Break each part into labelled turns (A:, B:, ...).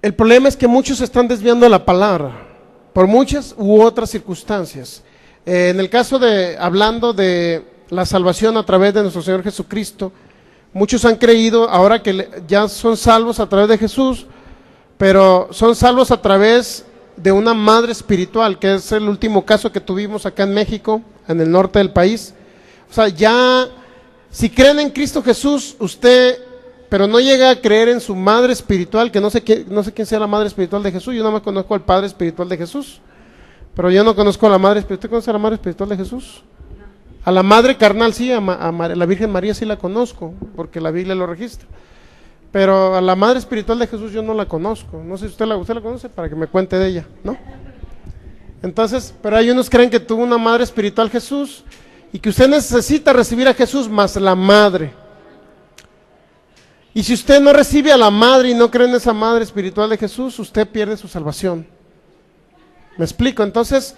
A: El problema es que muchos se están desviando de la palabra, por muchas u otras circunstancias. En el caso de, hablando de la salvación a través de nuestro Señor Jesucristo, muchos han creído ahora que ya son salvos a través de Jesús, pero son salvos a través de una madre espiritual, que es el último caso que tuvimos acá en México, en el norte del país. O sea, ya, si creen en Cristo Jesús, usted, pero no llega a creer en su madre espiritual, que no sé quién sea la madre espiritual de Jesús. Yo no me conozco al padre espiritual de Jesús, pero yo no conozco a la madre espiritual. ¿Usted conoce a la madre espiritual de Jesús? A la madre carnal sí, a la Virgen María sí la conozco, porque la Biblia lo registra. Pero a la madre espiritual de Jesús yo no la conozco. No sé si usted la conoce, para que me cuente de ella, ¿no? Entonces, pero hay unos que creen que tuvo una madre espiritual Jesús, y que usted necesita recibir a Jesús más la madre. Y si usted no recibe a la madre y no cree en esa madre espiritual de Jesús, usted pierde su salvación. ¿Me explico? Entonces,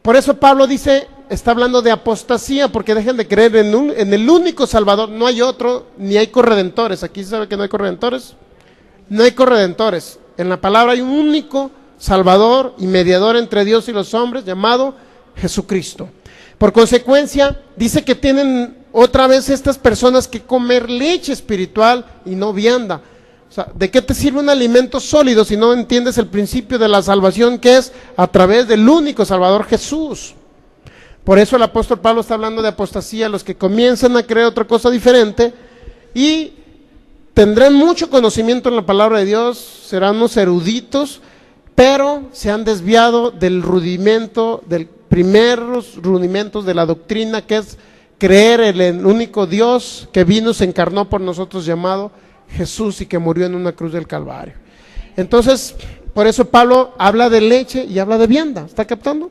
A: por eso Pablo dice, está hablando de apostasía, porque dejen de creer en el único Salvador. No hay otro, ni hay corredentores. Aquí se sabe que no hay corredentores. No hay corredentores. En la palabra hay un único Salvador y mediador entre Dios y los hombres, llamado Jesucristo. Por consecuencia, dice que tienen otra vez estas personas que comer leche espiritual y no vianda. O sea, ¿de qué te sirve un alimento sólido si no entiendes el principio de la salvación, que es a través del único Salvador, Jesús? Por eso el apóstol Pablo está hablando de apostasía, los que comienzan a creer otra cosa diferente y tendrán mucho conocimiento en la palabra de Dios, serán unos eruditos, pero se han desviado del rudimento, del primeros rudimentos de la doctrina, que es creer en el único Dios que vino, se encarnó por nosotros, llamado Jesús, y que murió en una cruz del Calvario. Entonces, por eso Pablo habla de leche y habla de vianda. ¿Está captando?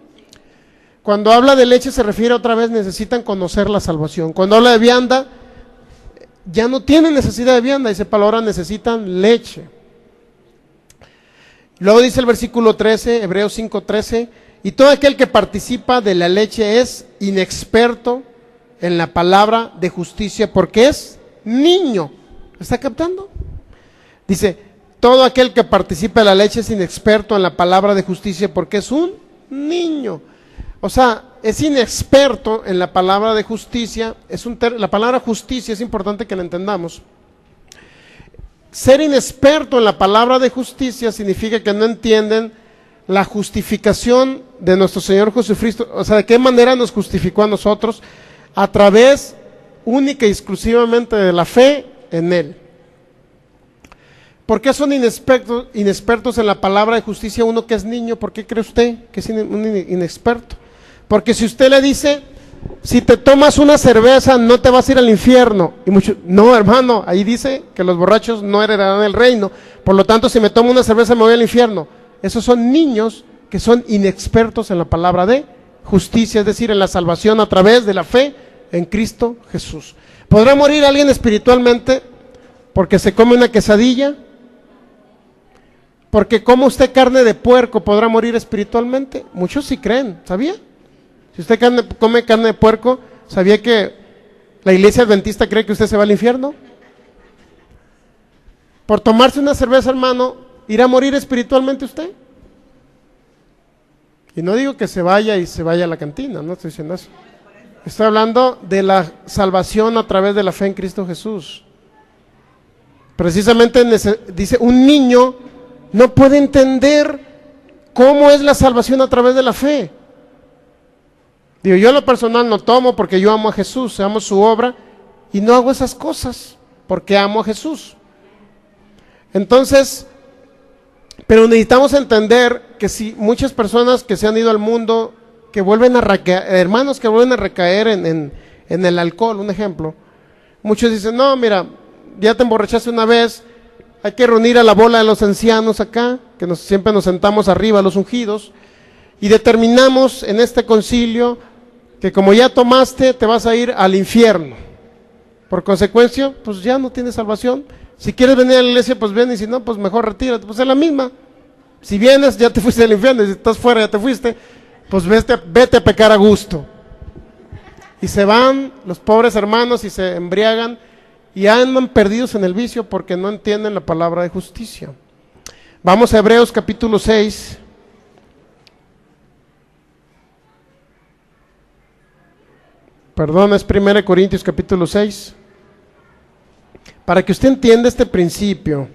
A: Cuando habla de leche se refiere otra vez, necesitan conocer la salvación. Cuando habla de vianda, ya no tienen necesidad de vianda, dice Pablo, ahora necesitan leche. Luego dice el versículo 13, Hebreos 5:13, y todo aquel que participa de la leche es inexperto en la palabra de justicia, porque es niño. ¿Está captando? Dice, todo aquel que participa de la leche es inexperto en la palabra de justicia, porque es un niño. O sea, es inexperto en la palabra de justicia. La palabra justicia es importante que la entendamos. Ser inexperto en la palabra de justicia significa que no entienden la justificación de nuestro Señor Jesucristo. O sea, de qué manera nos justificó a nosotros, a través única y exclusivamente de la fe en Él. ¿Por qué son inexpertos en la palabra de justicia uno que es niño? ¿Por qué cree usted que es un inexperto? Porque si usted le dice, si te tomas una cerveza no te vas a ir al infierno, y muchos, no hermano, ahí dice que los borrachos no heredarán el reino, por lo tanto si me tomo una cerveza me voy al infierno. Esos son niños que son inexpertos en la palabra de justicia, es decir, en la salvación a través de la fe en Cristo Jesús. ¿Podrá morir alguien espiritualmente porque se come una quesadilla? Porque come usted carne de puerco, ¿podrá morir espiritualmente? Muchos sí creen, ¿sabía? Si usted come carne de puerco, ¿sabía que la iglesia adventista cree que usted se va al infierno? Por tomarse una cerveza, hermano, ¿irá a morir espiritualmente usted? Y no digo que se vaya a la cantina, no estoy diciendo eso. Estoy hablando de la salvación a través de la fe en Cristo Jesús. Precisamente dice, un niño no puede entender cómo es la salvación a través de la fe. Digo, yo en lo personal no tomo porque yo amo a Jesús, amo su obra, y no hago esas cosas porque amo a Jesús. Entonces, pero necesitamos entender que si muchas personas que se han ido al mundo, que vuelven a recaer, hermanos que vuelven a recaer en el alcohol, un ejemplo, muchos dicen, no, mira, ya te emborrachaste una vez, hay que reunir a la bola de los ancianos acá, que siempre nos sentamos arriba, los ungidos, y determinamos en este concilio que como ya tomaste, te vas a ir al infierno. Por consecuencia, pues ya no tienes salvación. Si quieres venir a la iglesia, pues ven, y si no, pues mejor retírate. Pues es la misma. Si vienes, ya te fuiste al infierno, y si estás fuera, ya te fuiste, pues vete a pecar a gusto. Y se van los pobres hermanos y se embriagan y andan perdidos en el vicio porque no entienden la palabra de justicia. Vamos a Hebreos capítulo 6. Perdón, es 1 Corintios capítulo 6. Para que usted entienda este principio.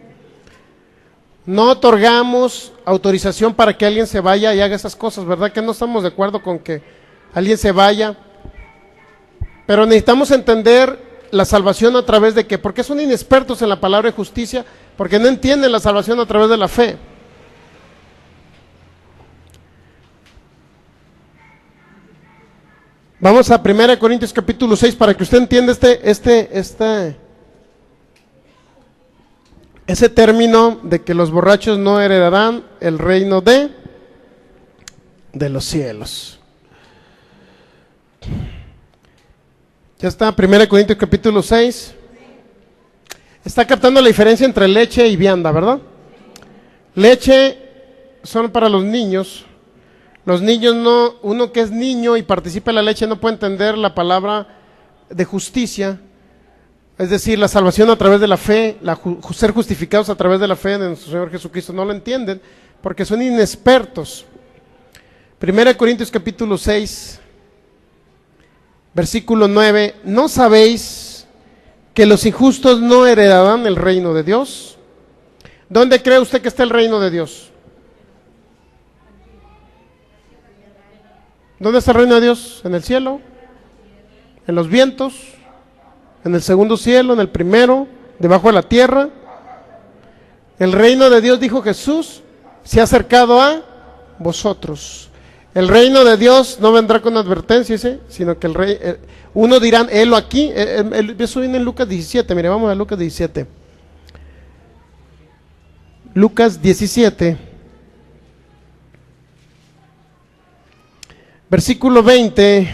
A: No otorgamos autorización para que alguien se vaya y haga esas cosas, ¿verdad? Que no estamos de acuerdo con que alguien se vaya. Pero necesitamos entender la salvación a través de qué. Porque son inexpertos en la palabra de justicia, porque no entienden la salvación a través de la fe. Vamos a 1 Corintios capítulo 6 para que usted entienda ese término de que los borrachos no heredarán el reino de los cielos. Ya está, 1 Corintios capítulo 6. Está captando la diferencia entre leche y vianda, ¿verdad? Leche son para los niños. Los niños no, uno que es niño y participa en la leche no puede entender la palabra de justicia, es decir, la salvación a través de la fe, ser justificados a través de la fe en nuestro Señor Jesucristo, no lo entienden porque son inexpertos. 1 Corintios capítulo 6, versículo 9, ¿no sabéis que los injustos no heredarán el reino de Dios? ¿Dónde cree usted que está el reino de Dios? ¿Dónde está el reino de Dios? ¿En el cielo? ¿En los vientos? ¿En el segundo cielo? ¿En el primero? ¿Debajo de la tierra? El reino de Dios, dijo Jesús, se ha acercado a vosotros. El reino de Dios no vendrá con advertencia, ¿sí? Sino que el rey, uno dirán, helo aquí. Eso viene en Lucas 17, mire, vamos a Lucas 17. Lucas 17. Versículo 20,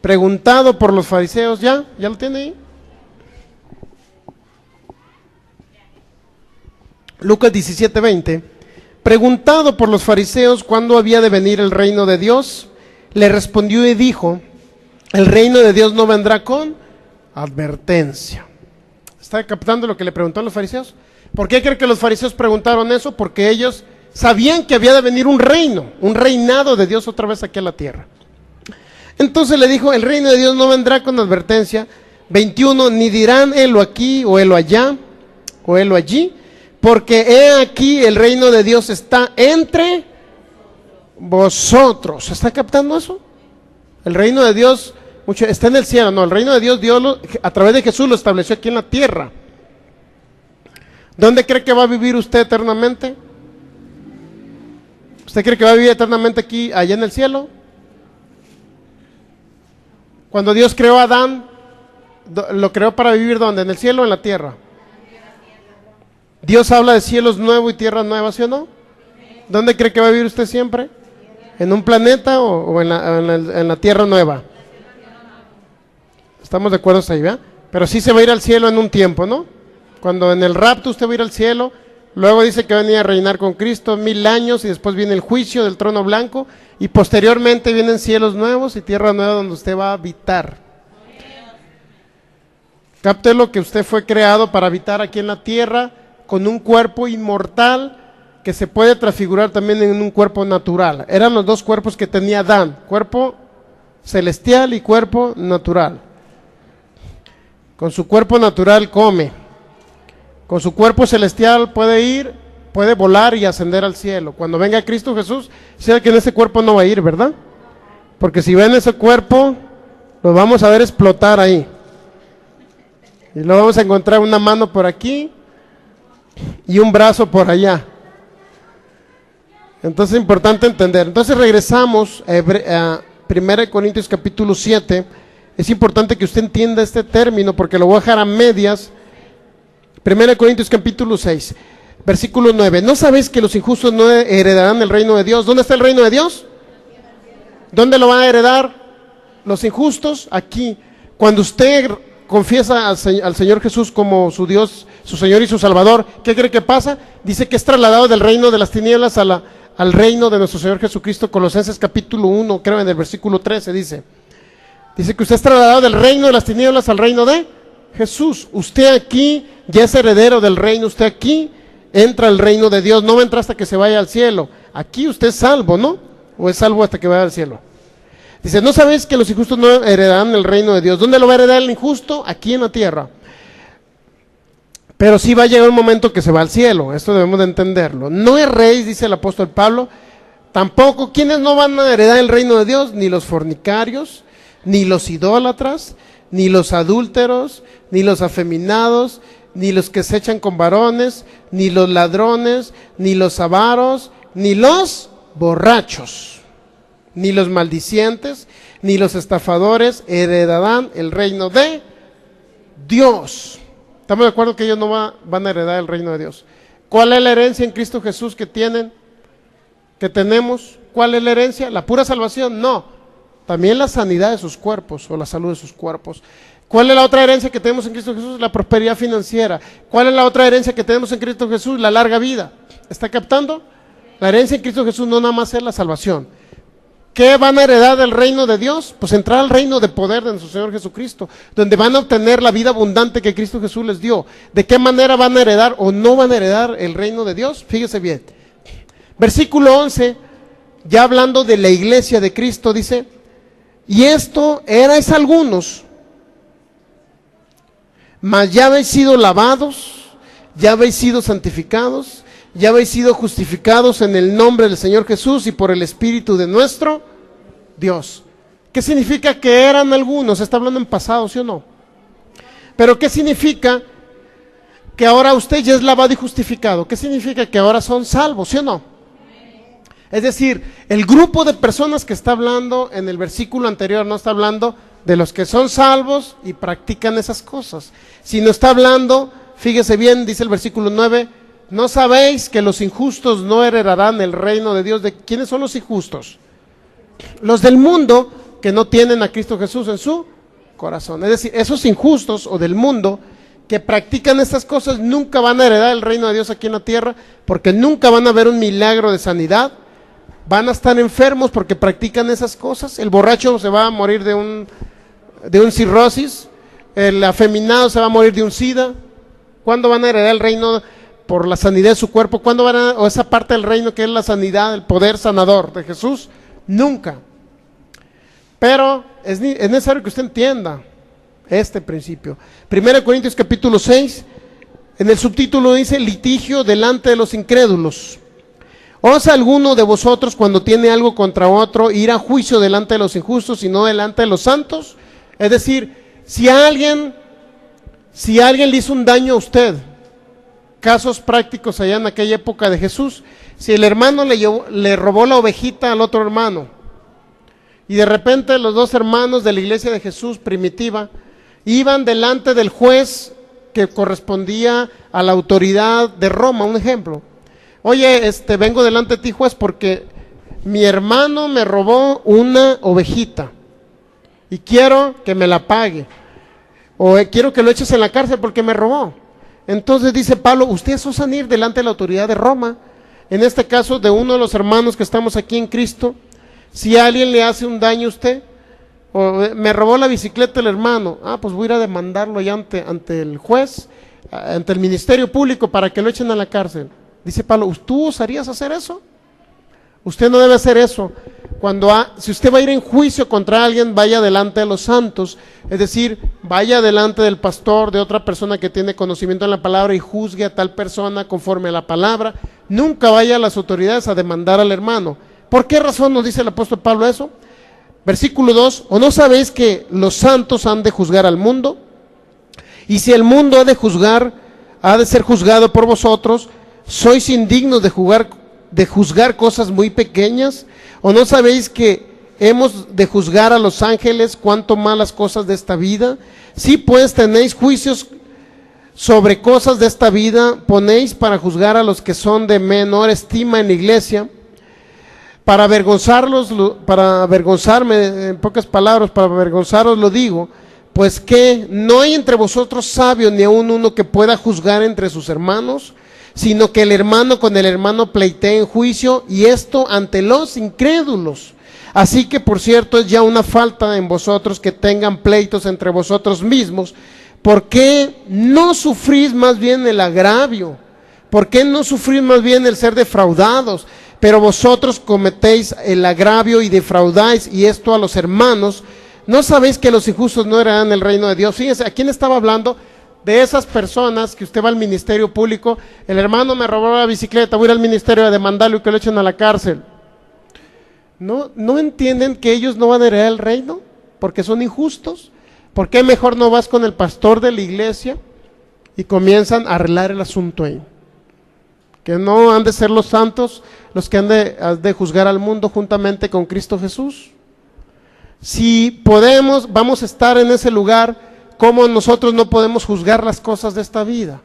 A: preguntado por los fariseos, ¿ya lo tiene ahí? Lucas 17, 20, preguntado por los fariseos cuándo había de venir el reino de Dios, le respondió y dijo, el reino de Dios no vendrá con advertencia. ¿Está captando lo que le preguntó a los fariseos? ¿Por qué cree que los fariseos preguntaron eso? Porque ellos sabían que había de venir un reino, un reinado de Dios otra vez aquí a la tierra. Entonces le dijo, el reino de Dios no vendrá con advertencia. 21, ni dirán helo aquí o helo allá o helo allí, porque he aquí el reino de Dios está entre vosotros. ¿Se está captando eso? El reino de Dios está en el cielo, no, el reino de Dios a través de Jesús lo estableció aquí en la tierra. ¿Dónde cree que va a vivir usted eternamente? ¿Usted cree que va a vivir eternamente aquí, allá en el cielo? Cuando Dios creó a Adán, ¿lo creó para vivir dónde? ¿En el cielo o en la tierra? Dios habla de cielos nuevos y tierras nuevas, ¿sí o no? ¿Dónde cree que va a vivir usted siempre? ¿En un planeta o en la tierra nueva? Estamos de acuerdo ahí, ¿verdad? Pero sí se va a ir al cielo en un tiempo, ¿no? Cuando en el rapto usted va a ir al cielo. Luego dice que va a venir a reinar con Cristo 1000 años y después viene el juicio del trono blanco y posteriormente vienen cielos nuevos y tierra nueva donde usted va a habitar. Capte lo que usted fue creado para habitar aquí en la tierra con un cuerpo inmortal que se puede transfigurar también en un cuerpo natural. Eran los dos cuerpos que tenía Adán, cuerpo celestial y cuerpo natural. Con su cuerpo natural come. Con su cuerpo celestial puede volar y ascender al cielo. Cuando venga Cristo Jesús, sabe que en ese cuerpo no va a ir, ¿verdad? Porque si ven ese cuerpo, lo vamos a ver explotar ahí. Y luego vamos a encontrar una mano por aquí y un brazo por allá. Entonces es importante entender. Entonces regresamos a 1 Corintios capítulo 7. Es importante que usted entienda este término porque lo voy a dejar a medias. 1 Corintios capítulo 6, versículo 9. ¿No sabéis que los injustos no heredarán el reino de Dios? ¿Dónde está el reino de Dios? ¿Dónde lo van a heredar los injustos? Aquí. Cuando usted confiesa al Señor Jesús como su Dios, su Señor y su Salvador, ¿qué cree que pasa? Dice que es trasladado del reino de las tinieblas al reino de nuestro Señor Jesucristo. Colosenses capítulo 1, creo en el versículo 13 dice que usted es trasladado del reino de las tinieblas al reino de Jesús. Usted aquí ya es heredero del reino, usted aquí entra al reino de Dios, no va a entrar hasta que se vaya al cielo. Aquí usted es salvo, ¿no? ¿O es salvo hasta que vaya al cielo? Dice, ¿no sabéis que los injustos no heredarán el reino de Dios? ¿Dónde lo va a heredar el injusto? Aquí en la tierra. Pero sí va a llegar un momento que se va al cielo, esto debemos de entenderlo. No erréis, dice el apóstol Pablo, tampoco, ¿quiénes no van a heredar el reino de Dios? Ni los fornicarios, ni los idólatras, ni los adúlteros, ni los afeminados, ni los que se echan con varones, ni los ladrones, ni los avaros, ni los borrachos, ni los maldicientes, ni los estafadores heredarán el reino de Dios. ¿Estamos de acuerdo que ellos no van a heredar el reino de Dios? ¿Cuál es la herencia en Cristo Jesús que tienen, que tenemos? ¿Cuál es la herencia? ¿La pura salvación? No, también la sanidad de sus cuerpos o la salud de sus cuerpos. ¿Cuál es la otra herencia que tenemos en Cristo Jesús? La prosperidad financiera. ¿Cuál es la otra herencia que tenemos en Cristo Jesús? La larga vida. ¿Está captando? La herencia en Cristo Jesús no nada más es la salvación. ¿Qué van a heredar del reino de Dios? Pues entrar al reino de poder de nuestro Señor Jesucristo, donde van a obtener la vida abundante que Cristo Jesús les dio. ¿De qué manera van a heredar o no van a heredar el reino de Dios? Fíjese bien. Versículo 11, ya hablando de la iglesia de Cristo, dice, y esto erais algunos, mas ya habéis sido lavados, ya habéis sido santificados, ya habéis sido justificados en el nombre del Señor Jesús y por el Espíritu de nuestro Dios. ¿Qué significa que eran algunos? Está hablando en pasado, ¿sí o no? Pero ¿qué significa que ahora usted ya es lavado y justificado? ¿Qué significa que ahora son salvos, sí o no? Es decir, el grupo de personas que está hablando en el versículo anterior no está hablando de los que son salvos y practican esas cosas, sino está hablando, fíjese bien, dice el versículo 9, ¿no sabéis que los injustos no heredarán el reino de Dios? ¿De quiénes son los injustos? Los del mundo que no tienen a Cristo Jesús en su corazón. Es decir, esos injustos o del mundo que practican estas cosas nunca van a heredar el reino de Dios aquí en la tierra, porque nunca van a ver un milagro de sanidad. Van a estar enfermos porque practican esas cosas. El borracho se va a morir de un cirrosis, el afeminado se va a morir de un sida. ¿Cuándo van a heredar el reino por la sanidad de su cuerpo? ¿Cuándo van o esa parte del reino que es la sanidad, el poder sanador de Jesús? Nunca. Pero es necesario que usted entienda este principio. 1 Corintios capítulo 6, en el subtítulo dice, litigio delante de los incrédulos. ¿Osa alguno de vosotros cuando tiene algo contra otro ir a juicio delante de los injustos y no delante de los santos? Es decir, si alguien le hizo un daño a usted, casos prácticos allá en aquella época de Jesús, si el hermano le robó la ovejita al otro hermano, y de repente los dos hermanos de la iglesia de Jesús primitiva iban delante del juez que correspondía a la autoridad de Roma, un ejemplo. Oye, vengo delante de ti, juez, porque mi hermano me robó una ovejita y quiero que me la pague, o quiero que lo eches en la cárcel porque me robó. Entonces dice Pablo, ustedes osan ir delante de la autoridad de Roma, en este caso de uno de los hermanos que estamos aquí en Cristo. Si alguien le hace un daño a usted, o me robó la bicicleta el hermano, pues voy a ir a demandarlo allá ante el juez, ante el ministerio público para que lo echen a la cárcel. Dice Pablo, ¿tú osarías hacer eso? Usted no debe hacer eso. Si usted va a ir en juicio contra alguien, vaya delante de los santos, es decir, vaya delante del pastor, de otra persona que tiene conocimiento en la palabra y juzgue a tal persona conforme a la palabra. Nunca vaya a las autoridades a demandar al hermano. ¿Por qué razón nos dice el apóstol Pablo eso? Versículo 2, ¿o no sabéis que los santos han de juzgar al mundo? Y si el mundo ha de ser juzgado por vosotros, ¿sois indignos de juzgar cosas muy pequeñas? ¿O no sabéis que hemos de juzgar a los ángeles, cuanto más las cosas de esta vida? Si pues tenéis juicios sobre cosas de esta vida, ponéis para juzgar a los que son de menor estima en la iglesia. Para avergonzarme, en pocas palabras, para avergonzaros lo digo, pues que no hay entre vosotros sabio ni aun uno que pueda juzgar entre sus hermanos, sino que el hermano con el hermano pleitee en juicio, y esto ante los incrédulos. Así que por cierto es ya una falta en vosotros que tengan pleitos entre vosotros mismos. ¿Por qué no sufrís más bien el agravio? ¿Por qué no sufrir más bien el ser defraudados? Pero vosotros cometéis el agravio y defraudáis, y esto a los hermanos. ¿No sabéis que los injustos no heredarán el reino de Dios? Fíjense, ¿a quién estaba hablando? De esas personas que usted va al ministerio público, el hermano me robó la bicicleta, voy a ir al ministerio a demandarlo y que lo echen a la cárcel. ¿No entienden que ellos no van a heredar el reino? Porque son injustos. ¿Por qué mejor no vas con el pastor de la iglesia y comienzan a arreglar el asunto ahí? Que no han de ser los santos los que han de juzgar al mundo juntamente con Cristo Jesús. Si podemos, vamos a estar en ese lugar. ¿Cómo nosotros no podemos juzgar las cosas de esta vida?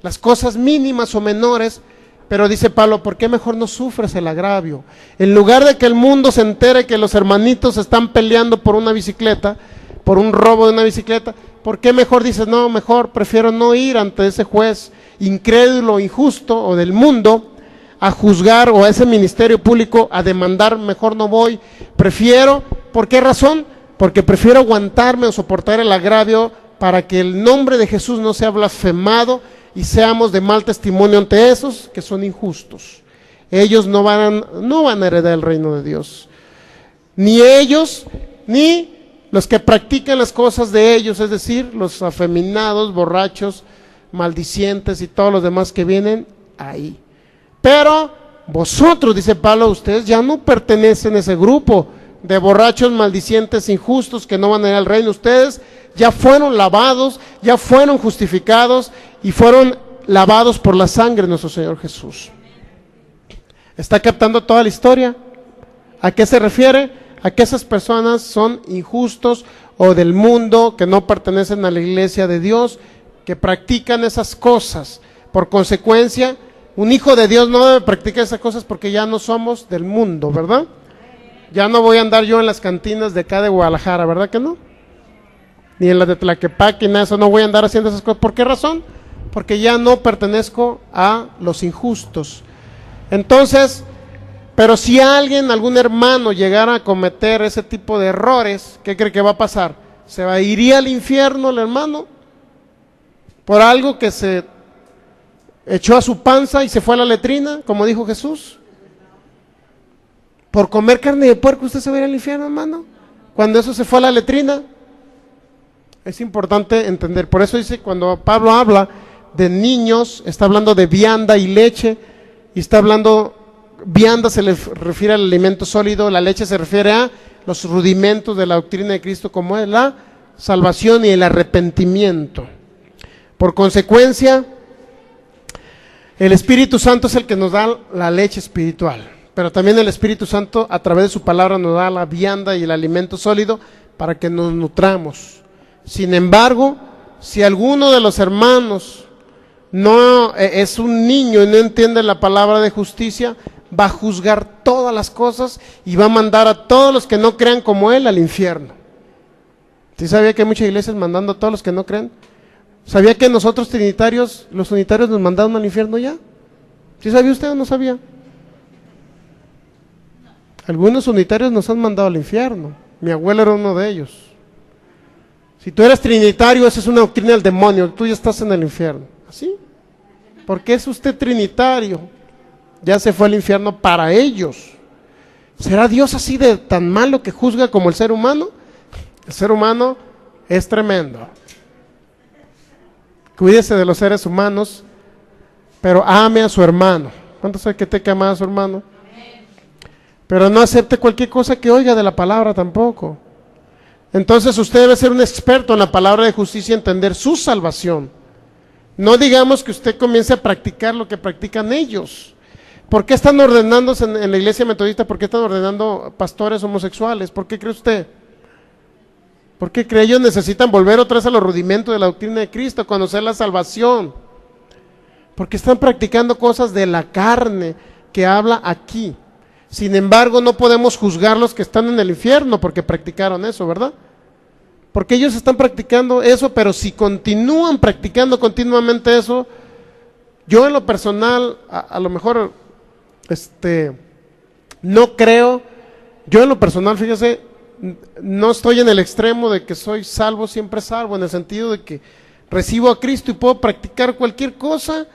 A: Las cosas mínimas o menores, pero dice Pablo, ¿por qué mejor no sufres el agravio? En lugar de que el mundo se entere que los hermanitos están peleando por una bicicleta, por un robo de una bicicleta, ¿por qué mejor dices, no, mejor prefiero no ir ante ese juez incrédulo, injusto o del mundo a juzgar, o a ese ministerio público a demandar, mejor no voy, prefiero, ¿por qué razón? Porque prefiero aguantarme o soportar el agravio para que el nombre de Jesús no sea blasfemado y seamos de mal testimonio ante esos que son injustos. Ellos no van a heredar el reino de Dios. Ni ellos, ni los que practican las cosas de ellos, es decir, los afeminados, borrachos, maldicientes y todos los demás que vienen ahí. Pero vosotros, dice Pablo, ustedes ya no pertenecen a ese grupo de borrachos, maldicientes, injustos, que no van a ir al reino. Ustedes ya fueron lavados, ya fueron justificados y fueron lavados por la sangre de nuestro Señor Jesús. ¿Está captando toda la historia? ¿A qué se refiere? A que esas personas son injustos o del mundo, que no pertenecen a la iglesia de Dios, que practican esas cosas. Por consecuencia, un hijo de Dios no debe practicar esas cosas porque ya no somos del mundo, ¿verdad? Ya no voy a andar yo en las cantinas de acá de Guadalajara, ¿verdad que no? Ni en las de Tlaquepaque, nada de eso, no voy a andar haciendo esas cosas. ¿Por qué razón? Porque ya no pertenezco a los injustos. Entonces, pero si alguien, algún hermano llegara a cometer ese tipo de errores, ¿qué cree que va a pasar? ¿Iría al infierno el hermano? ¿Por algo que se echó a su panza y se fue a la letrina, como dijo Jesús? ¿Por comer carne de puerco usted se va a ir al infierno, hermano? Cuando eso se fue a la letrina. Es importante entender. Por eso dice, cuando Pablo habla de niños, está hablando de vianda y leche, y está hablando, vianda se le refiere al alimento sólido, la leche se refiere a los rudimentos de la doctrina de Cristo, como es la salvación y el arrepentimiento. Por consecuencia, el Espíritu Santo es el que nos da la leche espiritual. Pero también el Espíritu Santo a través de su palabra nos da la vianda y el alimento sólido para que nos nutramos. Sin embargo, si alguno de los hermanos no es un niño y no entiende la palabra de justicia, va a juzgar todas las cosas y va a mandar a todos los que no crean como él al infierno. ¿Sí sabía que hay muchas iglesias mandando a todos los que no creen? ¿Sabía que nosotros trinitarios, los unitarios nos mandaron al infierno ya? ¿Sí sabía usted o no sabía? Algunos unitarios nos han mandado al infierno. Mi abuelo era uno de ellos. Si tú eres trinitario, esa es una doctrina del demonio, tú ya estás en el infierno. ¿Así? ¿Por qué es usted trinitario? Ya se fue al infierno para ellos. ¿Será Dios así de tan malo que juzga como el ser humano? El ser humano es tremendo. Cuídese de los seres humanos, pero ame a su hermano. ¿Cuántos sabe que te que ama a su hermano? Pero no acepte cualquier cosa que oiga de la palabra tampoco. Entonces usted debe ser un experto en la palabra de justicia y entender su salvación. No digamos que usted comience a practicar lo que practican ellos. ¿Por qué están ordenándose en la iglesia metodista? ¿Por qué están ordenando pastores homosexuales? ¿Por qué cree usted? ¿Por qué cree? Ellos necesitan volver otra vez a los rudimentos de la doctrina de Cristo, conocer la salvación. Porque están practicando cosas de la carne que habla aquí. Sin embargo, no podemos juzgar los que están en el infierno porque practicaron eso, ¿verdad? Porque ellos están practicando eso, pero si continúan practicando continuamente eso, yo en lo personal, a lo mejor, no creo, yo en lo personal, fíjese, no estoy en el extremo de que soy salvo, siempre salvo, en el sentido de que recibo a Cristo y puedo practicar cualquier cosa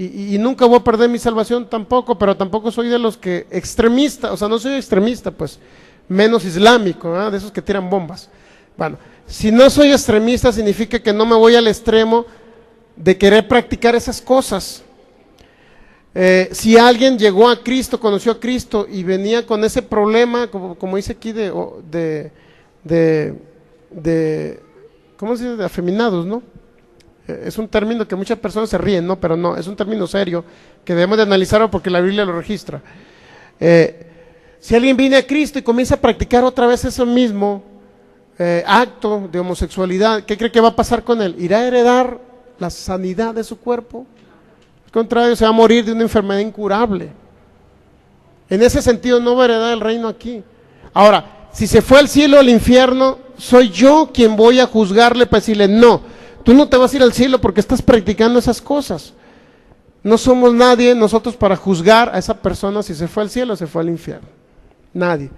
A: y nunca voy a perder mi salvación tampoco, pero tampoco soy de los que extremista, o sea, no soy extremista, pues, menos islámico, ¿eh? De esos que tiran bombas. Bueno, si no soy extremista significa que no me voy al extremo de querer practicar esas cosas. Si alguien llegó a Cristo, conoció a Cristo y venía con ese problema, como dice aquí de ¿cómo se dice? De afeminados, ¿no? Es un término que muchas personas se ríen, ¿no? Pero no, es un término serio que debemos de analizarlo porque la Biblia lo registra. Si alguien viene a Cristo y comienza a practicar otra vez ese mismo acto de homosexualidad, ¿qué cree que va a pasar con él? ¿Irá a heredar la sanidad de su cuerpo? Al contrario, se va a morir de una enfermedad incurable. En ese sentido no va a heredar el reino aquí. Ahora, si se fue al cielo o al infierno, soy yo quien voy a juzgarle para decirle, no, tú no te vas a ir al cielo porque estás practicando esas cosas. No somos nadie nosotros para juzgar a esa persona si se fue al cielo o se fue al infierno. Nadie.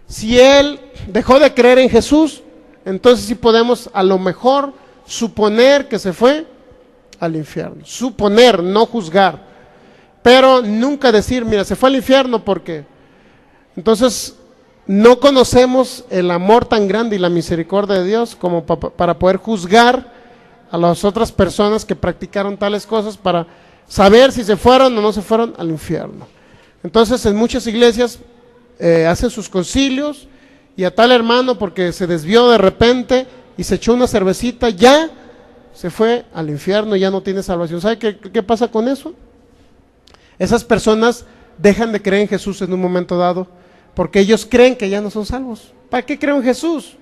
A: Si él dejó de creer en Jesús, entonces sí podemos a lo mejor suponer que se fue al infierno. Suponer, no juzgar. Pero nunca decir, mira, se fue al infierno porque... Entonces, no conocemos el amor tan grande y la misericordia de Dios como para poder juzgar a las otras personas que practicaron tales cosas para saber si se fueron o no se fueron al infierno. Entonces, en muchas iglesias hacen sus concilios y a tal hermano porque se desvió de repente y se echó una cervecita, ya se fue al infierno y ya no tiene salvación. ¿Sabe qué pasa con eso? Esas personas dejan de creer en Jesús en un momento dado porque ellos creen que ya no son salvos. ¿Para qué creo en Jesús?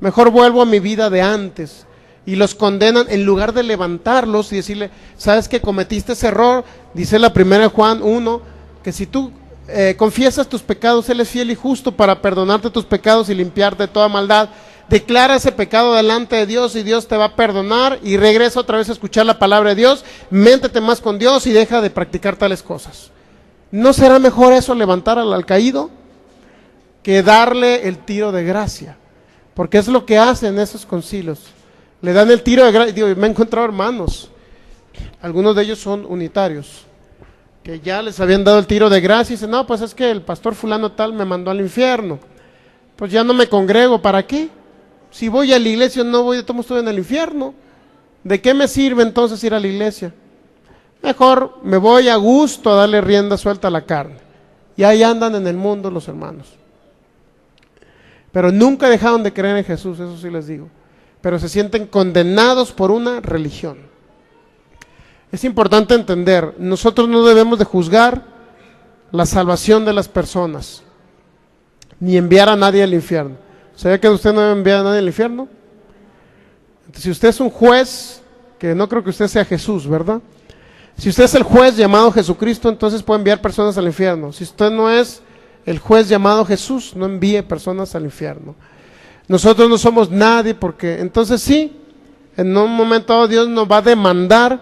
A: Mejor vuelvo a mi vida de antes. Y los condenan en lugar de levantarlos y decirle, ¿sabes que cometiste ese error? Dice la primera Juan 1, que si tú confiesas tus pecados, Él es fiel y justo para perdonarte tus pecados y limpiarte de toda maldad. Declara ese pecado delante de Dios y Dios te va a perdonar y regresa otra vez a escuchar la palabra de Dios, métete más con Dios y deja de practicar tales cosas. ¿No será mejor eso levantar al caído que darle el tiro de gracia? Porque es lo que hacen esos concilios. Le dan el tiro de gracia. Digo, me he encontrado hermanos, algunos de ellos son unitarios, que ya les habían dado el tiro de gracia y dicen, no, pues es que el pastor fulano tal me mandó al infierno. Pues ya no me congrego, ¿para qué? Si voy a la iglesia no voy, de todos estoy en el infierno. ¿De qué me sirve entonces ir a la iglesia? Mejor me voy a gusto a darle rienda suelta a la carne. Y ahí andan en el mundo los hermanos. Pero nunca dejaron de creer en Jesús, eso sí les digo. Pero se sienten condenados por una religión. Es importante entender, nosotros no debemos de juzgar la salvación de las personas, ni enviar a nadie al infierno. ¿Sabía que usted no debe enviar a nadie al infierno? Entonces, si usted es un juez, que no creo que usted sea Jesús, ¿verdad? Si usted es el juez llamado Jesucristo, entonces puede enviar personas al infierno. Si usted no es el juez llamado Jesús, no envíe personas al infierno. Nosotros no somos nadie porque, entonces sí, en un momento dado Dios nos va a demandar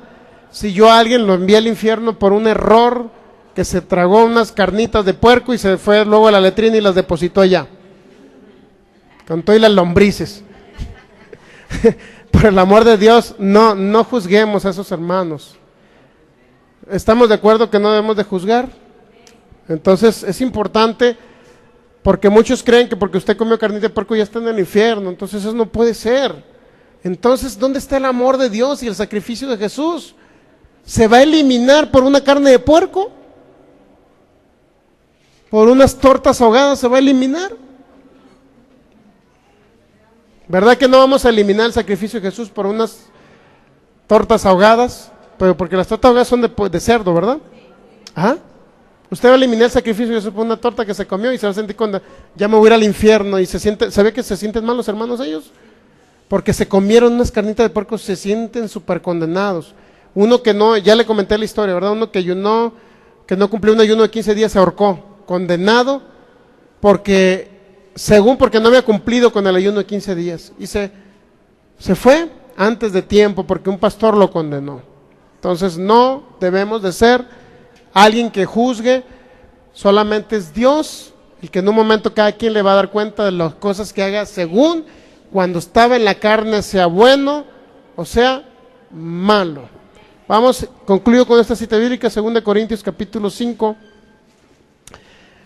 A: si yo a alguien lo envié al infierno por un error, que se tragó unas carnitas de puerco y se fue luego a la letrina y las depositó allá, con todo y las lombrices. Por el amor de Dios, no juzguemos a esos hermanos. ¿Estamos de acuerdo que no debemos de juzgar? Entonces es importante, porque muchos creen que porque usted comió carnita de puerco ya está en el infierno. Entonces eso no puede ser. Entonces, ¿dónde está el amor de Dios y el sacrificio de Jesús? ¿Se va a eliminar por una carne de puerco? ¿Por unas tortas ahogadas se va a eliminar? ¿Verdad que no vamos a eliminar el sacrificio de Jesús por unas tortas ahogadas? Pero porque las tortas ahogadas son de cerdo, ¿verdad? ¿Ah? Usted va a eliminar el sacrificio de Jesús por una torta que se comió y se va a sentir cuando ya me voy a ir al infierno y ¿sabe que se sienten mal los hermanos ellos? Porque se comieron unas carnitas de puerco, se sienten súper condenados. Uno que no, ya le comenté la historia, ¿verdad? Uno que ayunó, que no cumplió un ayuno de 15 días se ahorcó, condenado porque no había cumplido con el ayuno de 15 días y se fue antes de tiempo porque un pastor lo condenó. Entonces no debemos de ser alguien que juzgue, solamente es Dios el que en un momento cada quien le va a dar cuenta de las cosas que haga según cuando estaba en la carne, sea bueno o sea malo. Vamos, concluyo con esta cita bíblica, 2 Corintios capítulo 5.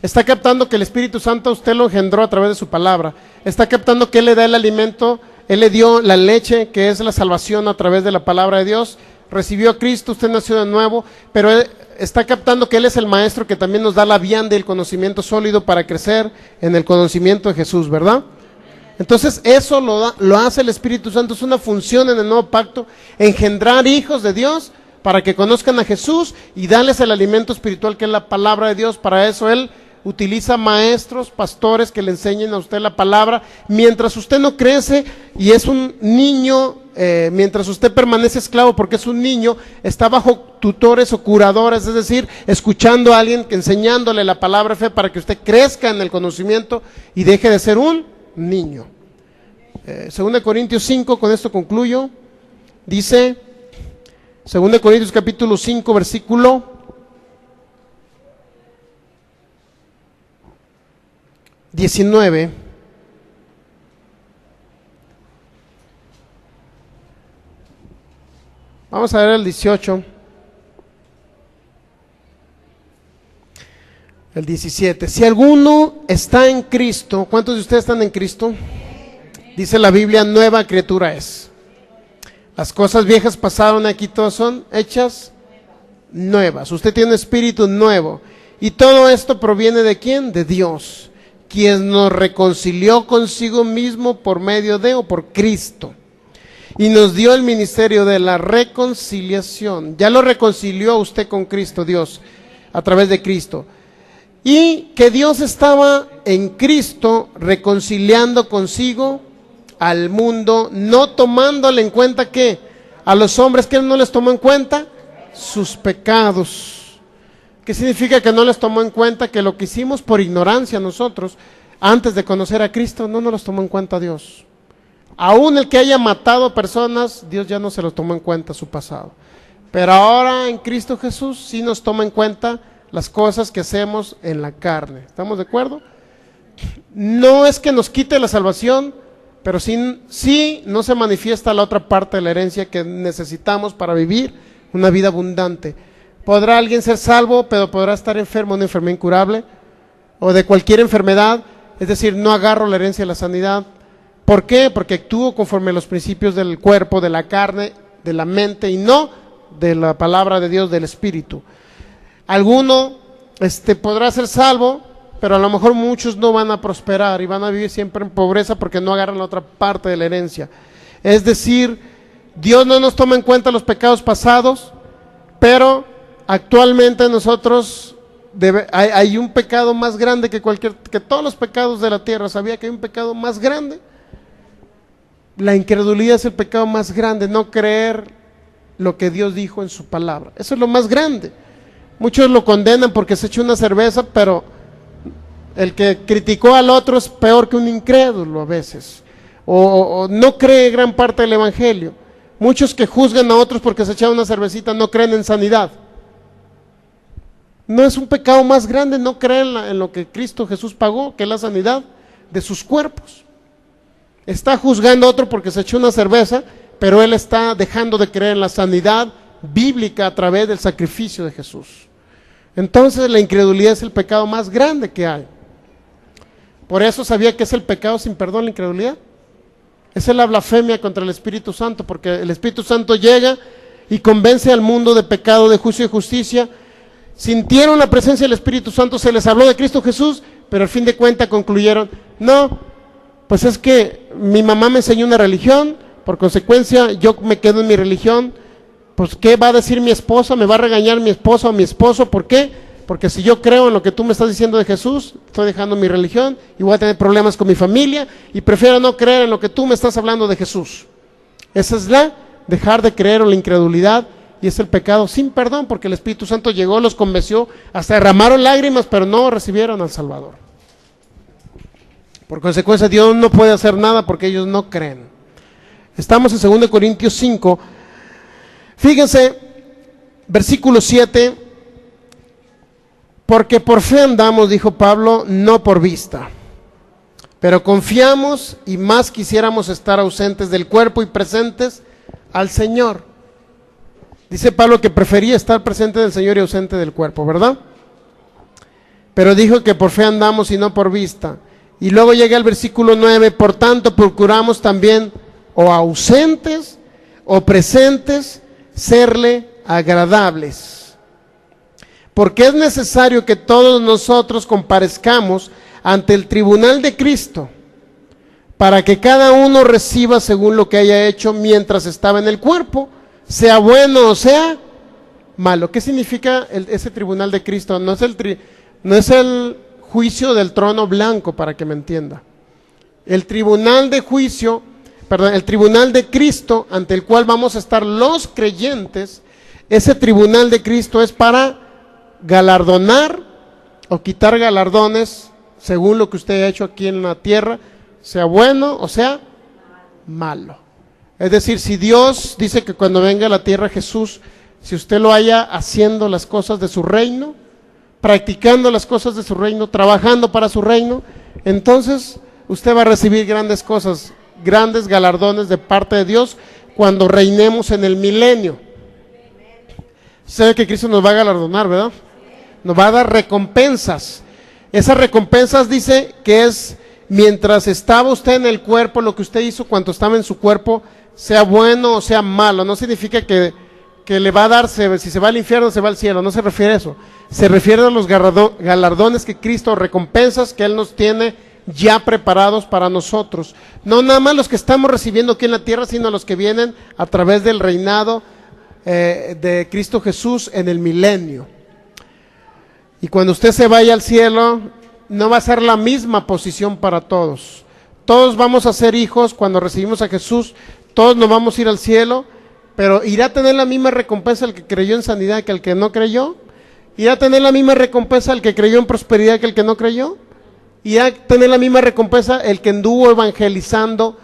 A: Está captando que el Espíritu Santo usted lo engendró a través de su palabra. Está captando que Él le da el alimento, Él le dio la leche, que es la salvación a través de la palabra de Dios. Recibió a Cristo, usted nació de nuevo, pero Él está captando que Él es el Maestro que también nos da la vianda y el conocimiento sólido para crecer en el conocimiento de Jesús, ¿verdad? Entonces eso lo hace el Espíritu Santo, es una función en el nuevo pacto, engendrar hijos de Dios para que conozcan a Jesús y darles el alimento espiritual que es la palabra de Dios. Para eso Él utiliza maestros, pastores que le enseñen a usted la palabra, mientras usted no crece y es un niño, mientras usted permanece esclavo porque es un niño, está bajo tutores o curadores, es decir, escuchando a alguien, enseñándole la palabra de fe para que usted crezca en el conocimiento y deje de ser un niño. 2 Corintios 5, con esto concluyo, dice 2 Corintios capítulo 5 versículo 19. Vamos a ver el 18. El 17. Si alguno está en Cristo, ¿cuántos de ustedes están en Cristo? Dice la Biblia, nueva criatura es. Las cosas viejas pasaron, aquí todas son hechas nuevas. Usted tiene un espíritu nuevo. Y todo esto proviene ¿de quién? De Dios, quien nos reconcilió consigo mismo por medio de o por Cristo. Y nos dio el ministerio de la reconciliación. Ya lo reconcilió usted con Cristo, Dios, a través de Cristo. Y que Dios estaba en Cristo reconciliando consigo al mundo, no tomándole en cuenta que a los hombres que Él no les tomó en cuenta sus pecados. ¿Qué significa que no les tomó en cuenta? Que lo que hicimos por ignorancia nosotros, antes de conocer a Cristo, no nos los tomó en cuenta Dios. Aún el que haya matado personas, Dios ya no se los tomó en cuenta su pasado. Pero ahora en Cristo Jesús sí nos toma en cuenta las cosas que hacemos en la carne. ¿Estamos de acuerdo? No es que nos quite la salvación, pero sí no se manifiesta la otra parte de la herencia que necesitamos para vivir una vida abundante. Podrá alguien ser salvo, pero podrá estar enfermo, una enfermedad incurable, o de cualquier enfermedad, es decir, no agarro la herencia de la sanidad. ¿Por qué? Porque actúo conforme a los principios del cuerpo, de la carne, de la mente, y no de la palabra de Dios, del Espíritu. Alguno podrá ser salvo, pero a lo mejor muchos no van a prosperar y van a vivir siempre en pobreza porque no agarran la otra parte de la herencia. Es decir, Dios no nos toma en cuenta los pecados pasados, pero actualmente nosotros hay un pecado más grande que todos los pecados de la tierra. ¿Sabía que hay un pecado más grande? La incredulidad es el pecado más grande, no creer lo que Dios dijo en su palabra. Eso es lo más grande. Muchos lo condenan porque se echó una cerveza, pero el que criticó al otro es peor que un incrédulo a veces, o no cree gran parte del evangelio. Muchos que juzgan a otros porque se echaron una cervecita no creen en sanidad. No es un pecado más grande no creer en lo que Cristo Jesús pagó, que es la sanidad de sus cuerpos. Está juzgando a otro porque se echó una cerveza, pero él está dejando de creer en la sanidad bíblica a través del sacrificio de Jesús. Entonces la incredulidad es el pecado más grande que hay. Por eso sabía que es el pecado sin perdón, la incredulidad. Esa es la blasfemia contra el Espíritu Santo, porque el Espíritu Santo llega y convence al mundo de pecado, de juicio y justicia. Sintieron la presencia del Espíritu Santo, se les habló de Cristo Jesús, pero al fin de cuentas concluyeron, no, pues es que mi mamá me enseñó una religión, por consecuencia yo me quedo en mi religión. Pues ¿qué va a decir mi esposa? ¿Me va a regañar mi esposa o mi esposo? ¿Por qué? Porque si yo creo en lo que tú me estás diciendo de Jesús, estoy dejando mi religión y voy a tener problemas con mi familia y prefiero no creer en lo que tú me estás hablando de Jesús. Esa es dejar de creer en la incredulidad, y es el pecado sin perdón, porque el Espíritu Santo llegó, los convenció, hasta derramaron lágrimas, pero no recibieron al Salvador. Por consecuencia, Dios no puede hacer nada porque ellos no creen. Estamos en 2 Corintios 5. Fíjense, versículo 7, porque por fe andamos, dijo Pablo, no por vista, pero confiamos y más quisiéramos estar ausentes del cuerpo y presentes al Señor. Dice Pablo que prefería estar presente del Señor y ausente del cuerpo, ¿verdad? Pero dijo que por fe andamos y no por vista. Y luego llega el versículo 9, por tanto procuramos también o ausentes o presentes serle agradables. Porque es necesario que todos nosotros comparezcamos ante el tribunal de Cristo, para que cada uno reciba según lo que haya hecho mientras estaba en el cuerpo, sea bueno o sea malo. ¿Qué significa ese tribunal de Cristo? No es el juicio del trono blanco, para que me entienda. El tribunal de juicio, perdón, el tribunal de Cristo, ante el cual vamos a estar los creyentes, ese tribunal de Cristo es para galardonar o quitar galardones según lo que usted ha hecho aquí en la tierra, sea bueno o sea malo. Es decir, si Dios dice que cuando venga a la tierra Jesús, si usted lo haya haciendo las cosas de su reino, practicando las cosas de su reino, trabajando para su reino, entonces usted va a recibir grandes cosas, grandes galardones de parte de Dios cuando reinemos en el milenio. Sabe que Cristo nos va a galardonar, ¿verdad? Nos va a dar recompensas. Esas recompensas dice que es mientras estaba usted en el cuerpo, lo que usted hizo cuando estaba en su cuerpo, sea bueno o sea malo. No significa que le va a dar, si se va al infierno, se va al cielo. No se refiere a eso. Se refiere a los galardones que Cristo, recompensas que Él nos tiene ya preparados para nosotros. No nada más los que estamos recibiendo aquí en la tierra, sino los que vienen a través del reinado de Cristo Jesús en el milenio. Y cuando usted se vaya al cielo, no va a ser la misma posición para todos. Todos vamos a ser hijos cuando recibimos a Jesús, todos nos vamos a ir al cielo, pero ¿irá a tener la misma recompensa el que creyó en sanidad que el que no creyó? ¿Irá a tener la misma recompensa el que creyó en prosperidad que el que no creyó? ¿Irá a tener la misma recompensa el que anduvo evangelizando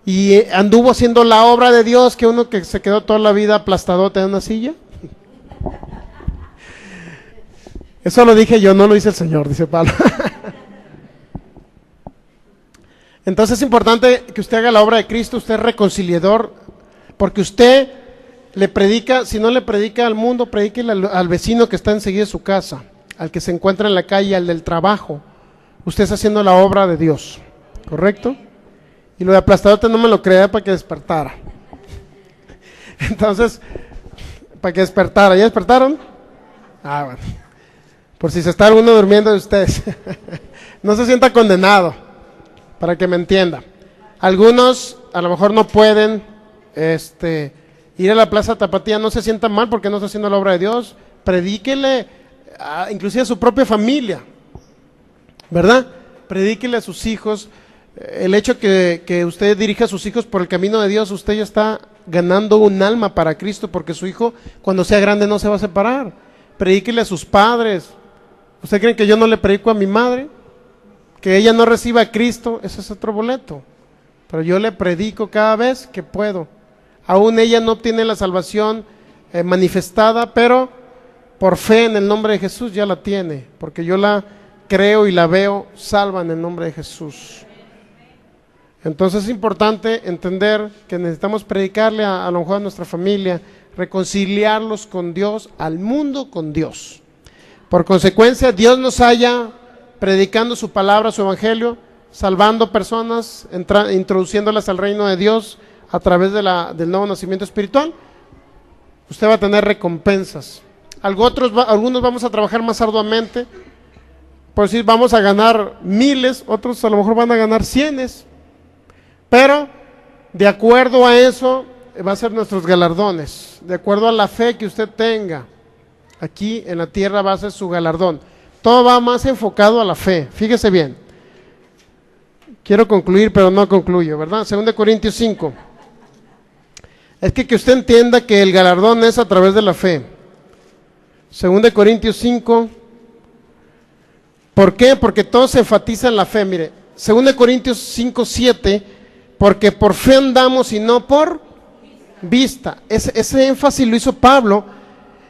A: y anduvo haciendo la obra de Dios que uno que se quedó toda la vida aplastadote en una silla? Eso lo dije yo, no lo dice el Señor, dice Pablo. Entonces es importante que usted haga la obra de Cristo, usted es reconciliador, porque usted le predica, si no le predica al mundo, predíquele al vecino que está enseguida de su casa, al que se encuentra en la calle, al del trabajo. Usted está haciendo la obra de Dios, ¿correcto? Y lo de aplastadote no me lo creía para que despertara. Entonces, para que despertara. ¿Ya despertaron? Ah, bueno. Por si se está alguno durmiendo de ustedes. No se sienta condenado, para que me entienda. Algunos a lo mejor no pueden ir a la Plaza Tapatía, no se sientan mal porque no está haciendo la obra de Dios. Predíquele inclusive a su propia familia, ¿verdad? Predíquele a sus hijos. El hecho que usted dirija a sus hijos por el camino de Dios, usted ya está ganando un alma para Cristo, porque su hijo cuando sea grande no se va a separar. Predíquele a sus padres. ¿Usted cree que yo no le predico a mi madre? Que ella no reciba a Cristo, ese es otro boleto. Pero yo le predico cada vez que puedo. Aún ella no obtiene la salvación manifestada, pero por fe en el nombre de Jesús ya la tiene, porque yo la creo y la veo salva en el nombre de Jesús. Entonces es importante entender que necesitamos predicarle a lo mejor a nuestra familia, reconciliarlos con Dios, al mundo con Dios. Por consecuencia, Dios nos haya predicando su palabra, su evangelio, salvando personas, introduciéndolas al reino de Dios a través del nuevo nacimiento espiritual. Usted va a tener recompensas. Algunos vamos a trabajar más arduamente, por decir, vamos a ganar miles, otros a lo mejor van a ganar cienes, pero de acuerdo a eso va a ser nuestros galardones, de acuerdo a la fe que usted tenga. Aquí en la tierra va a ser su galardón. Todo va más enfocado a la fe. Fíjese bien. Quiero concluir, pero no concluyo, ¿verdad? 2 Corintios 5. Es que usted entienda que el galardón es a través de la fe. 2 Corintios 5. ¿Por qué? Porque todo se enfatiza en la fe. Mire, 2 Corintios 5, 7. Porque por fe andamos y no por vista. Ese énfasis lo hizo Pablo.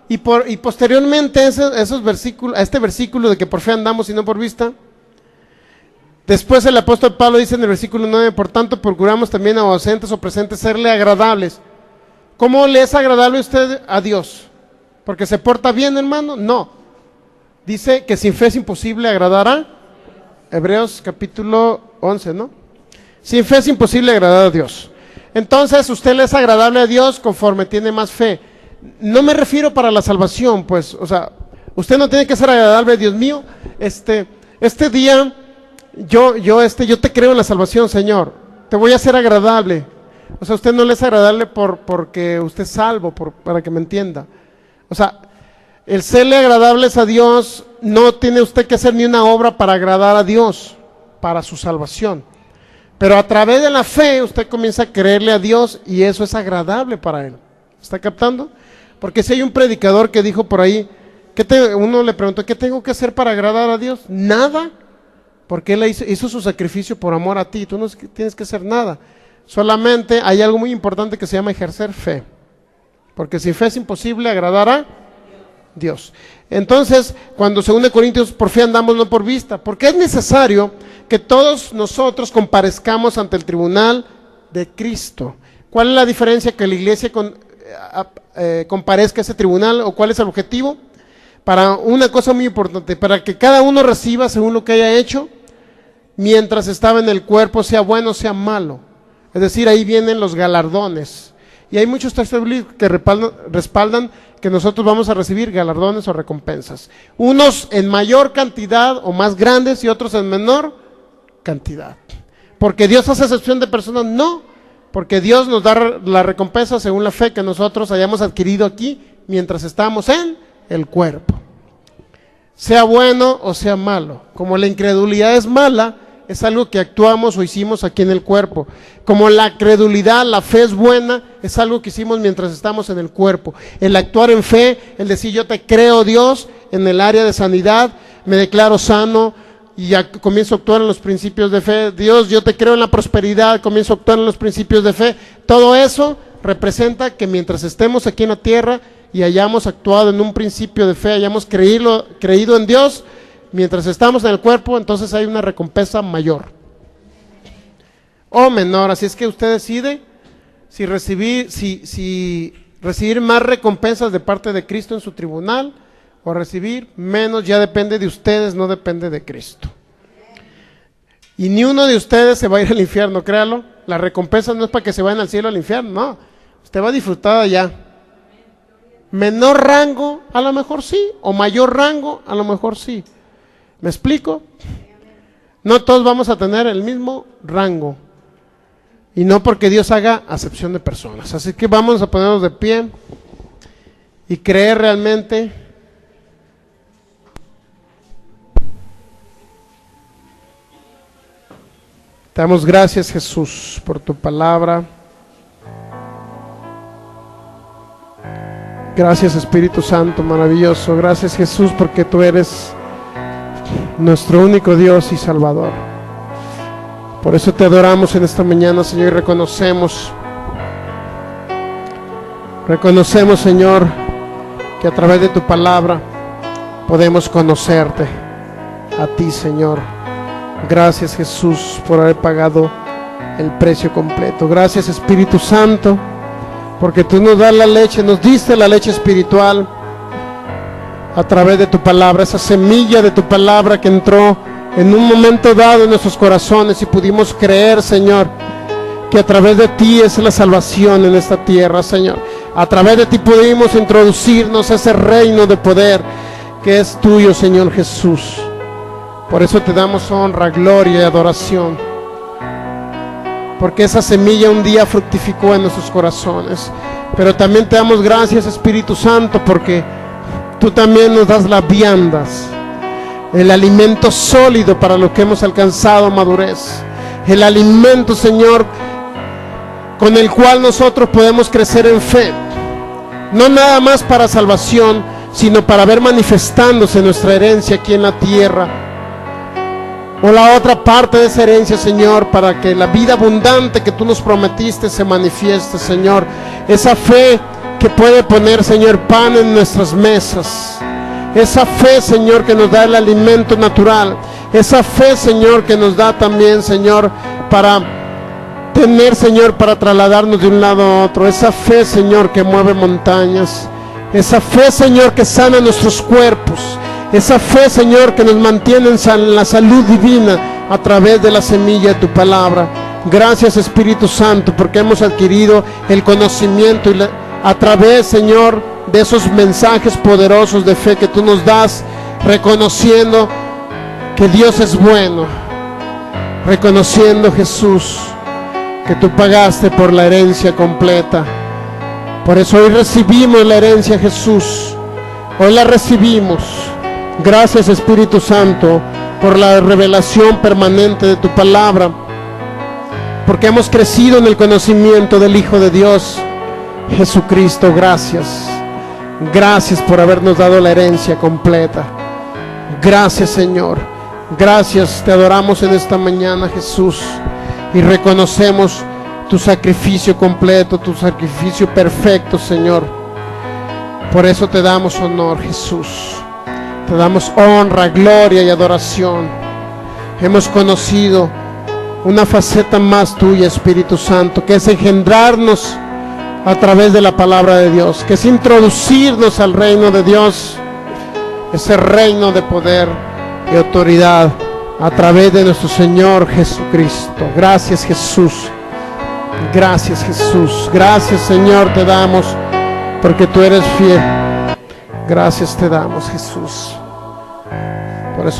A: Y posteriormente a este versículo de que por fe andamos y no por vista, después el apóstol Pablo dice en el versículo 9, por tanto procuramos también a ausentes o presentes serle agradables, ¿Cómo le es agradable a usted a Dios? ¿Porque se porta bien, hermano? No. Dice que sin fe es imposible agradar a Hebreos capítulo 11, ¿no? Sin fe es imposible agradar a Dios. Entonces, usted le es agradable a Dios conforme tiene más fe. No me refiero para la salvación, pues, o sea, usted no tiene que ser agradable, Dios mío. Este día, yo te creo en la salvación, Señor. Te voy a ser agradable. O sea, usted no le es agradable porque usted es salvo, para que me entienda. O sea, el serle agradables a Dios, no tiene usted que hacer ni una obra para agradar a Dios, para su salvación. Pero a través de la fe, usted comienza a creerle a Dios y eso es agradable para Él. ¿Está captando? Porque si hay un predicador que dijo por ahí, uno le preguntó, ¿qué tengo que hacer para agradar a Dios? Nada, porque Él hizo su sacrificio por amor a ti, tú no tienes que hacer nada. Solamente hay algo muy importante que se llama ejercer fe, porque sin fe es imposible agradar a Dios. Entonces, cuando 2 Corintios, por fe andamos, no por vista, porque es necesario que todos nosotros comparezcamos ante el tribunal de Cristo. ¿Cuál es la diferencia? Que la iglesia comparezca a ese tribunal, o cuál es el objetivo. Para una cosa muy importante, para que cada uno reciba según lo que haya hecho mientras estaba en el cuerpo, sea bueno o sea malo. Es decir, ahí vienen los galardones. Y hay muchos textos bíblicos que respaldan que nosotros vamos a recibir galardones o recompensas. Unos en mayor cantidad o más grandes y otros en menor cantidad. ¿Porque Dios hace excepción de personas? No, porque Dios nos da la recompensa según la fe que nosotros hayamos adquirido aquí mientras estamos en el cuerpo. Sea bueno o sea malo. Como la incredulidad es mala, es algo que actuamos o hicimos aquí en el cuerpo. Como la credulidad, la fe es buena, es algo que hicimos mientras estamos en el cuerpo. El actuar en fe, el decir yo te creo, Dios, en el área de sanidad, me declaro sano y ya comienzo a actuar en los principios de fe. Dios, yo te creo en la prosperidad, comienzo a actuar en los principios de fe. Todo eso representa que mientras estemos aquí en la tierra y hayamos actuado en un principio de fe, hayamos creído en Dios, mientras estamos en el cuerpo, entonces hay una recompensa mayor o menor. Así es que usted decide si recibir más recompensas de parte de Cristo en su tribunal o recibir menos. Ya depende de ustedes, no depende de Cristo. Y ni uno de ustedes se va a ir al infierno, créalo. La recompensa no es para que se vayan al cielo o al infierno, no. Usted va a disfrutar allá. Menor rango, a lo mejor sí, o mayor rango, a lo mejor sí. ¿Me explico? No todos vamos a tener el mismo rango. Y no porque Dios haga acepción de personas. Así que vamos a ponernos de pie y creer realmente. Te damos gracias, Jesús, por tu palabra. Gracias, Espíritu Santo, maravilloso. Gracias, Jesús, porque tú eres nuestro único Dios y Salvador. Por eso te adoramos en esta mañana, Señor, y reconocemos, Señor, que a través de tu palabra podemos conocerte a ti, Señor. Gracias, Jesús, por haber pagado el precio completo. Gracias, Espíritu Santo, porque tú nos das la leche, nos diste la leche espiritual a través de tu palabra, esa semilla de tu palabra que entró en un momento dado en nuestros corazones y pudimos creer, Señor, que a través de ti es la salvación en esta tierra, Señor. A través de ti pudimos introducirnos a ese reino de poder que es tuyo, Señor Jesús. Por eso te damos honra, gloria y adoración, porque esa semilla un día fructificó en nuestros corazones. Pero también te damos gracias, Espíritu Santo, porque tú también nos das las viandas, el alimento sólido para lo que hemos alcanzado madurez, el alimento, Señor, con el cual nosotros podemos crecer en fe, no nada más para salvación, sino para ver manifestándose nuestra herencia aquí en la tierra, o la otra parte de esa herencia, Señor, para que la vida abundante que tú nos prometiste se manifieste, Señor. Esa fe que puede poner, Señor, pan en nuestras mesas. Esa fe, Señor, que nos da el alimento natural. Esa fe, Señor, que nos da también, Señor, para tener, Señor, para trasladarnos de un lado a otro. Esa fe, Señor, que mueve montañas. Esa fe, Señor, que sana nuestros cuerpos. Esa fe, Señor, que nos mantiene en la salud divina a través de la semilla de tu palabra. Gracias, Espíritu Santo, porque hemos adquirido el conocimiento y a través, Señor, de esos mensajes poderosos de fe que tú nos das, reconociendo que Dios es bueno, reconociendo, Jesús, que tú pagaste por la herencia completa. Por eso hoy recibimos la herencia, Jesús. Hoy la recibimos. Gracias, Espíritu Santo, por la revelación permanente de tu palabra, porque hemos crecido en el conocimiento del Hijo de Dios, Jesucristo. Gracias. Gracias por habernos dado la herencia completa. Gracias, Señor. Gracias, te adoramos en esta mañana, Jesús, y reconocemos tu sacrificio completo, tu sacrificio perfecto, Señor. Por eso te damos honor, Jesús. Te damos honra, gloria y adoración. Hemos conocido una faceta más tuya, Espíritu Santo, que es engendrarnos a través de la palabra de Dios, que es introducirnos al reino de Dios, ese reino de poder y autoridad a través de nuestro Señor Jesucristo. Gracias, Jesús. Gracias, Jesús. Gracias, Señor, te damos porque tú eres fiel. Gracias te damos, Jesús. Por eso